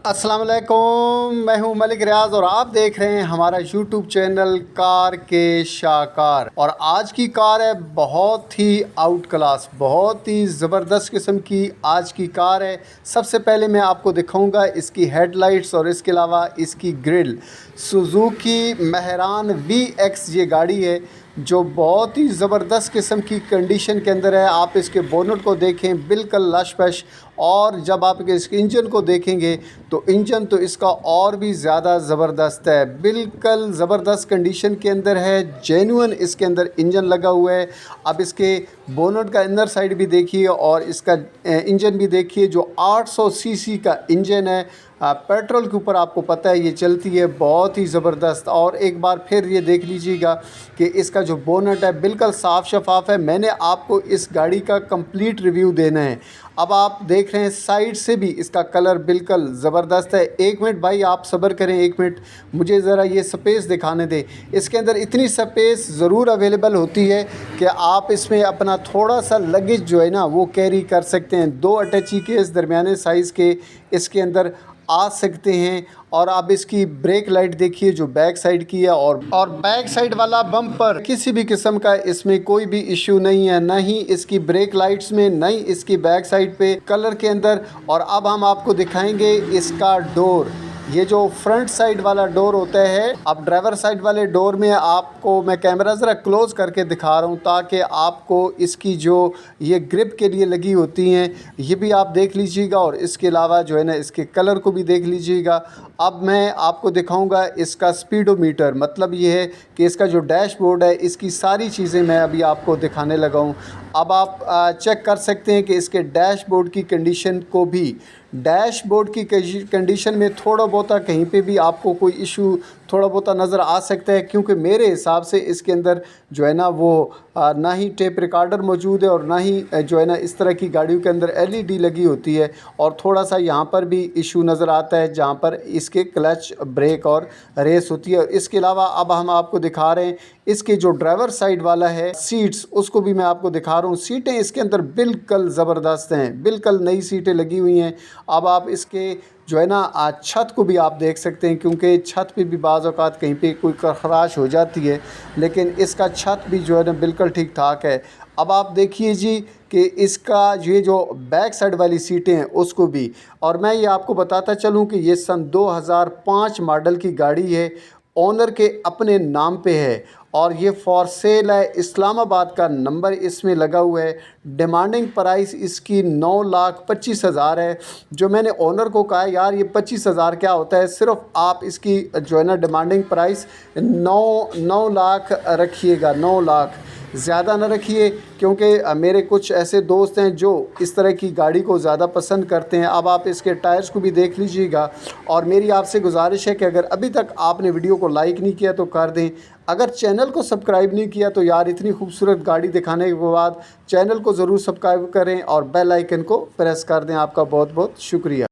अस्सलाम वालेकुम, मैं हूं मलिक रियाज और आप देख रहे हैं हमारा यूट्यूब चैनल कार के शाकार। और आज की कार है बहुत ही आउट क्लास, बहुत ही ज़बरदस्त किस्म की आज की कार है। सबसे पहले मैं आपको दिखाऊंगा इसकी हेडलाइट्स और इसके अलावा इसकी ग्रिल। सुजुकी मेहरान VX ये गाड़ी है जो बहुत ही ज़बरदस्त किस्म की कंडीशन के अंदर है। आप इसके बोनट को देखें, बिल्कुल लश-पश। और जब आप इसके इंजन को देखेंगे तो इंजन तो इसका और भी ज़्यादा ज़बरदस्त है, बिल्कुल ज़बरदस्त कंडीशन के अंदर है। जेन्युइन इसके अंदर इंजन लगा हुआ है। अब इसके बोनट का इनर साइड भी देखिए और इसका इंजन भी देखिए जो 800 सीसी का इंजन है। पेट्रोल के ऊपर आपको पता है ये चलती है, बहुत ही ज़बरदस्त। और एक बार फिर ये देख लीजिएगा कि इसका जो बोनट है बिल्कुल साफ़ शफाफ है। मैंने आपको इस गाड़ी का कंप्लीट रिव्यू देना है। अब आप देख रहे हैं साइड से भी इसका कलर बिल्कुल ज़बरदस्त है। एक मिनट भाई आप सब्र करें, एक मिनट मुझे ज़रा ये स्पेस दिखाने दें। इसके अंदर इतनी स्पेस ज़रूर अवेलेबल होती है कि आप इसमें अपना थोड़ा सा लगेज जो है ना वो कैरी कर सकते हैं। 2 अटैची केस दरमियाने साइज़ के इसके अंदर आ सकते हैं। और आप इसकी ब्रेक लाइट देखिए जो बैक साइड की है, और बैक साइड वाला बम्पर किसी भी किस्म का इसमें कोई भी इशू नहीं है, ना ही इसकी ब्रेक लाइट्स में, ना ही इसकी बैक साइड पे कलर के अंदर। और अब हम आपको दिखाएंगे इसका डोर। ये जो फ्रंट साइड वाला डोर होता है, अब ड्राइवर साइड वाले डोर में आपको मैं कैमरा ज़रा क्लोज़ करके दिखा रहा हूँ ताकि आपको इसकी जो ये ग्रिप के लिए लगी होती हैं ये भी आप देख लीजिएगा और इसके अलावा जो है ना इसके कलर को भी देख लीजिएगा। अब मैं आपको दिखाऊंगा इसका स्पीडोमीटर, मतलब ये है कि इसका जो डैशबोर्ड है इसकी सारी चीज़ें मैं अभी आपको दिखाने लगा हूँ। अब आप चेक कर सकते हैं कि इसके डैशबोर्ड की कंडीशन को भी, डैशबोर्ड की कंडीशन में थोड़ा बहुत कहीं पे भी आपको कोई इशू थोड़ा बहुत नज़र आ सकता है, क्योंकि मेरे हिसाब से इसके अंदर जो है ना वो ना ही टेप रिकॉर्डर मौजूद है और ना ही जो है ना इस तरह की गाड़ियों के अंदर LED लगी होती है। और थोड़ा सा यहाँ पर भी इशू नज़र आता है जहाँ पर इसके क्लच, ब्रेक और रेस होती है। इसके अलावा अब हम आपको दिखा रहे हैं इसके जो ड्राइवर साइड वाला है सीट्स, उसको भी मैं आपको दिखा रहा हूँ। सीटें इसके अंदर बिल्कुल ज़बरदस्त हैं, बिल्कुल नई सीटें लगी हुई हैं। अब आप इसके जो है ना छत को भी आप देख सकते हैं, क्योंकि छत पे भी बाज़ औक़ात कहीं पे कोई खराश हो जाती है, लेकिन इसका छत भी जो है ना बिल्कुल ठीक ठाक है। अब आप देखिए जी कि इसका ये जो बैक साइड वाली सीटें हैं उसको भी, और मैं ये आपको बताता चलूँ कि ये सन 2005 मॉडल की गाड़ी है, ओनर के अपने नाम पे है और ये फॉर सेल है। इस्लामाबाद का नंबर इसमें लगा हुआ है। डिमांडिंग प्राइस इसकी 9,25,000 है। जो मैंने ओनर को कहा यार ये 25,000 क्या होता है, सिर्फ आप इसकी जो है ना डिमांडिंग प्राइस 9 लाख रखिएगा, 9 लाख, ज़्यादा ना रखिए, क्योंकि मेरे कुछ ऐसे दोस्त हैं जो इस तरह की गाड़ी को ज़्यादा पसंद करते हैं। अब आप इसके टायर्स को भी देख लीजिएगा। और मेरी आपसे गुजारिश है कि अगर अभी तक आपने वीडियो को लाइक नहीं किया तो कर दें। अगर चैनल को सब्सक्राइब नहीं किया तो यार इतनी खूबसूरत गाड़ी दिखाने के बाद चैनल को ज़रूर सब्सक्राइब करें और बेल आइकन को प्रेस कर दें। आपका बहुत बहुत शुक्रिया।